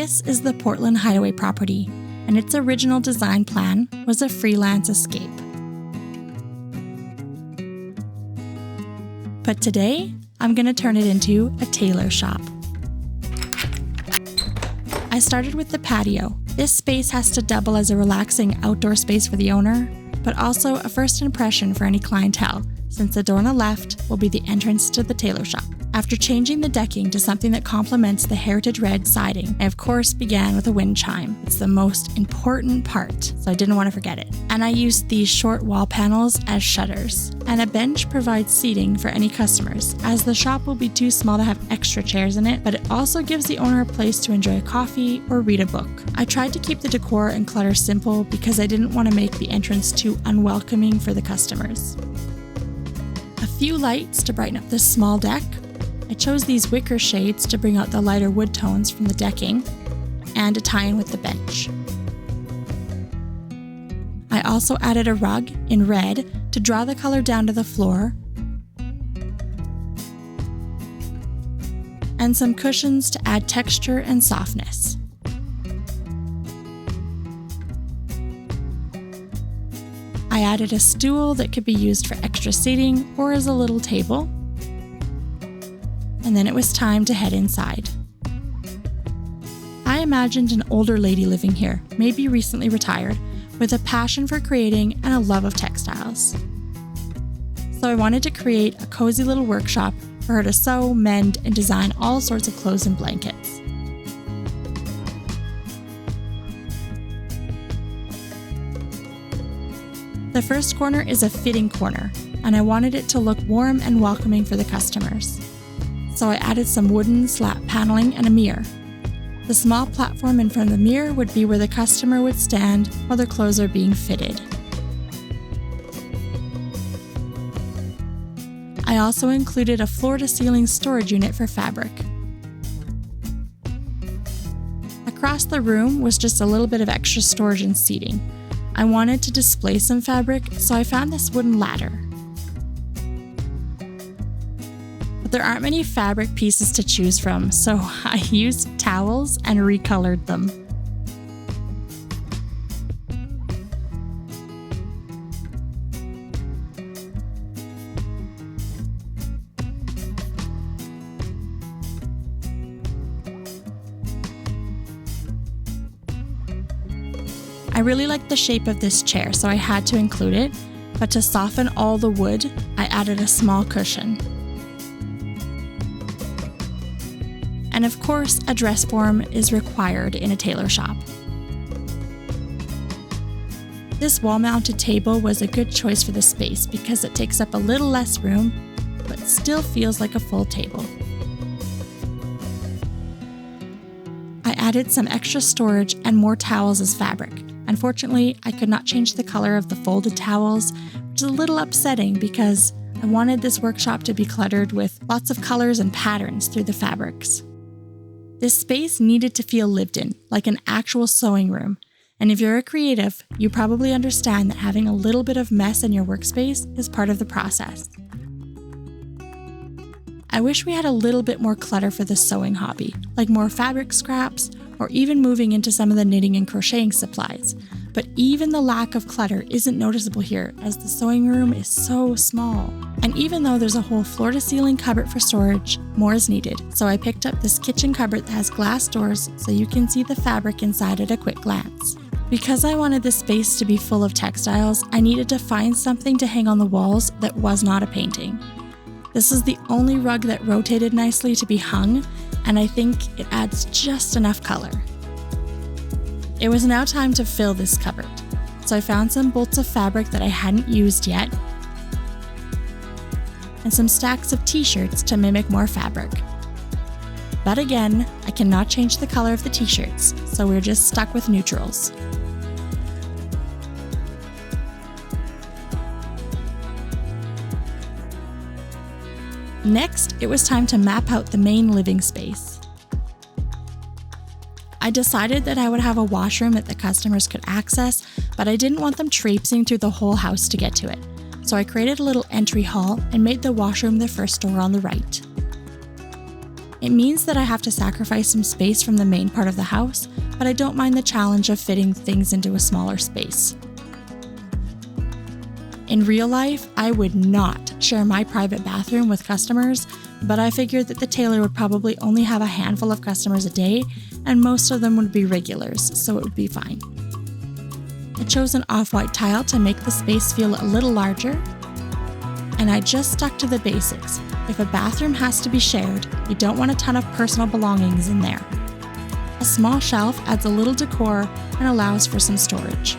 This is the Portland Hideaway Property, and its original design plan was a freelance escape. But today, I'm going to turn it into a tailor shop. I started with the patio. This space has to double as a relaxing outdoor space for the owner, but also a first impression for any clientele, since the door on the left will be the entrance to the tailor shop. After changing the decking to something that complements the heritage red siding, I of course began with a wind chime. It's the most important part, so I didn't want to forget it. And I used these short wall panels as shutters. And a bench provides seating for any customers, as the shop will be too small to have extra chairs in it, but it also gives the owner a place to enjoy a coffee or read a book. I tried to keep the decor and clutter simple because I didn't want to make the entrance too unwelcoming for the customers. A few lights to brighten up this small deck. I chose these wicker shades to bring out the lighter wood tones from the decking and to tie in with the bench. I also added a rug in red to draw the color down to the floor and some cushions to add texture and softness. I added a stool that could be used for extra seating or as a little table. And then it was time to head inside. I imagined an older lady living here, maybe recently retired, with a passion for creating and a love of textiles. So I wanted to create a cozy little workshop for her to sew, mend, and design all sorts of clothes and blankets. The first corner is a fitting corner, and I wanted it to look warm and welcoming for the customers. So I added some wooden slat paneling and a mirror. The small platform in front of the mirror would be where the customer would stand while their clothes are being fitted. I also included a floor-to-ceiling storage unit for fabric. Across the room was just a little bit of extra storage and seating. I wanted to display some fabric, so I found this wooden ladder. But there aren't many fabric pieces to choose from, so I used towels and recolored them. I really liked the shape of this chair, so I had to include it, but to soften all the wood, I added a small cushion. And of course, a dress form is required in a tailor shop. This wall-mounted table was a good choice for the space because it takes up a little less room, but still feels like a full table. I added some extra storage and more towels as fabric. Unfortunately, I could not change the color of the folded towels, which is a little upsetting because I wanted this workshop to be cluttered with lots of colors and patterns through the fabrics. This space needed to feel lived in, like an actual sewing room. And if you're a creative, you probably understand that having a little bit of mess in your workspace is part of the process. I wish we had a little bit more clutter for the sewing hobby, like more fabric scraps, or even moving into some of the knitting and crocheting supplies. But even the lack of clutter isn't noticeable here, as the sewing room is so small. And even though there's a whole floor-to-ceiling cupboard for storage, more is needed. So I picked up this kitchen cupboard that has glass doors so you can see the fabric inside at a quick glance. Because I wanted this space to be full of textiles, I needed to find something to hang on the walls that was not a painting. This is the only rug that rotated nicely to be hung, and I think it adds just enough color. It was now time to fill this cupboard, so I found some bolts of fabric that I hadn't used yet, and some stacks of t-shirts to mimic more fabric. But again, I cannot change the color of the t-shirts, so we're just stuck with neutrals. Next, it was time to map out the main living space. I decided that I would have a washroom that the customers could access, but I didn't want them traipsing through the whole house to get to it. So I created a little entry hall and made the washroom the first door on the right. It means that I have to sacrifice some space from the main part of the house, but I don't mind the challenge of fitting things into a smaller space. In real life, I would not share my private bathroom with customers, but I figured that the tailor would probably only have a handful of customers a day, and most of them would be regulars, so it would be fine. I chose an off-white tile to make the space feel a little larger, and I just stuck to the basics. If a bathroom has to be shared, you don't want a ton of personal belongings in there. A small shelf adds a little decor and allows for some storage.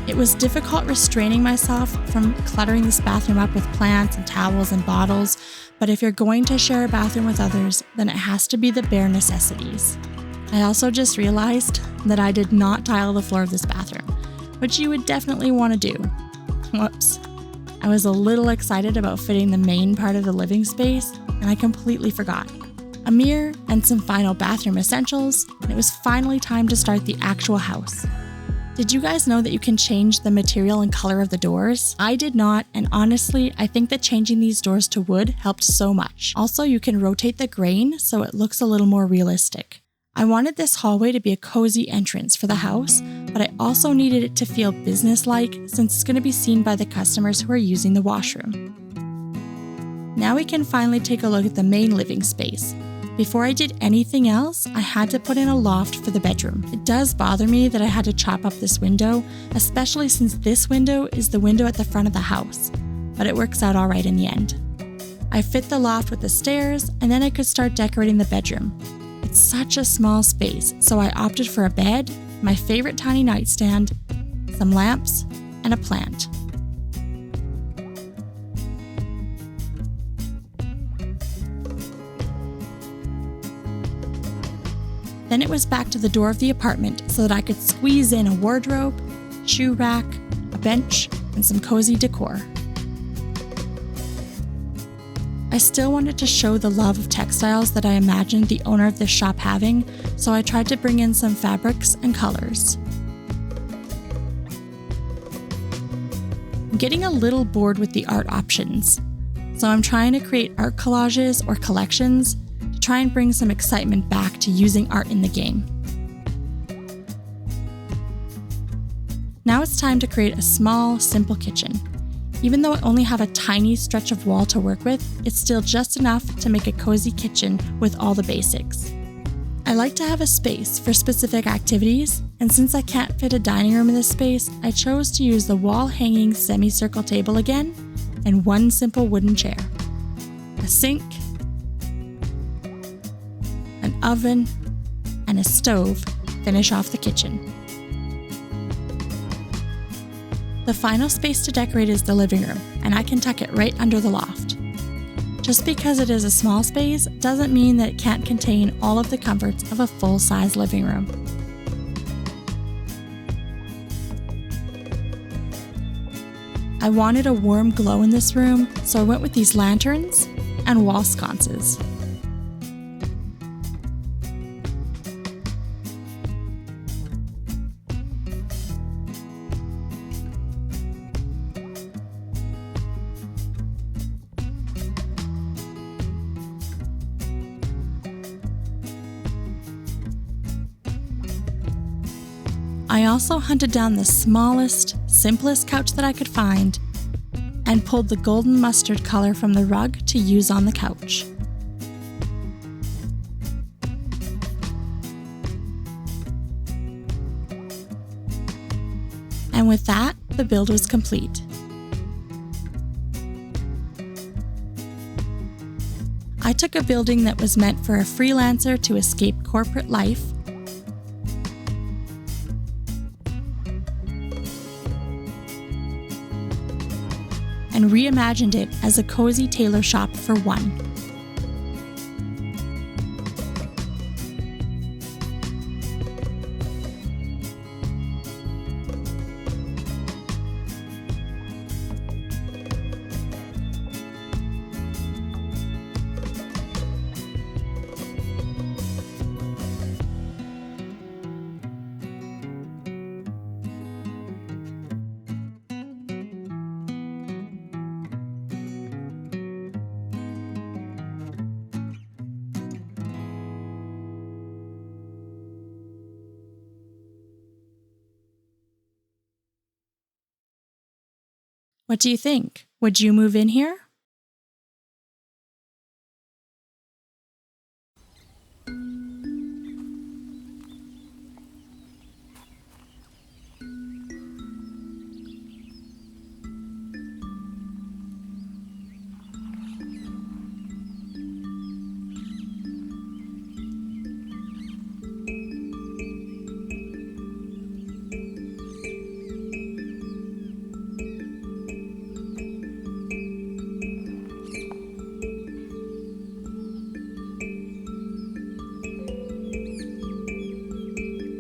It was difficult restraining myself from cluttering this bathroom up with plants and towels and bottles, but if you're going to share a bathroom with others, then it has to be the bare necessities. I also just realized that I did not tile the floor of this bathroom, which you would definitely want to do. Whoops. I was a little excited about fitting the main part of the living space, and I completely forgot. A mirror and some final bathroom essentials, and it was finally time to start the actual house. Did you guys know that you can change the material and color of the doors? I did not, and honestly, I think that changing these doors to wood helped so much. Also, you can rotate the grain so it looks a little more realistic. I wanted this hallway to be a cozy entrance for the house, but I also needed it to feel business-like since it's going to be seen by the customers who are using the washroom. Now we can finally take a look at the main living space. Before I did anything else, I had to put in a loft for the bedroom. It does bother me that I had to chop up this window, especially since this window is the window at the front of the house, but it works out all right in the end. I fit the loft with the stairs, and then I could start decorating the bedroom. It's such a small space, so I opted for a bed, my favorite tiny nightstand, some lamps, and a plant. Then it was back to the door of the apartment so that I could squeeze in a wardrobe, shoe rack, a bench, and some cozy decor. I still wanted to show the love of textiles that I imagined the owner of this shop having, so I tried to bring in some fabrics and colors. I'm getting a little bored with the art options, so I'm trying to create art collages or collections to try and bring some excitement back to using art in the game. Now it's time to create a small, simple kitchen. Even though I only have a tiny stretch of wall to work with, it's still just enough to make a cozy kitchen with all the basics. I like to have a space for specific activities, and since I can't fit a dining room in this space, I chose to use the wall-hanging semicircle table again and one simple wooden chair. A sink, an oven, and a stove finish off the kitchen. The final space to decorate is the living room, and I can tuck it right under the loft. Just because it is a small space doesn't mean that it can't contain all of the comforts of a full-size living room. I wanted a warm glow in this room, so I went with these lanterns and wall sconces. I also hunted down the smallest, simplest couch that I could find and pulled the golden mustard color from the rug to use on the couch. And with that, the build was complete. I took a building that was meant for a freelancer to escape corporate life and reimagined it as a cozy tailor shop for one. What do you think? Would you move in here?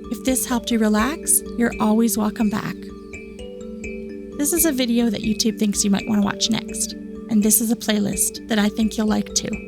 If this helped you relax, you're always welcome back. This is a video that YouTube thinks you might want to watch next, and this is a playlist that I think you'll like too.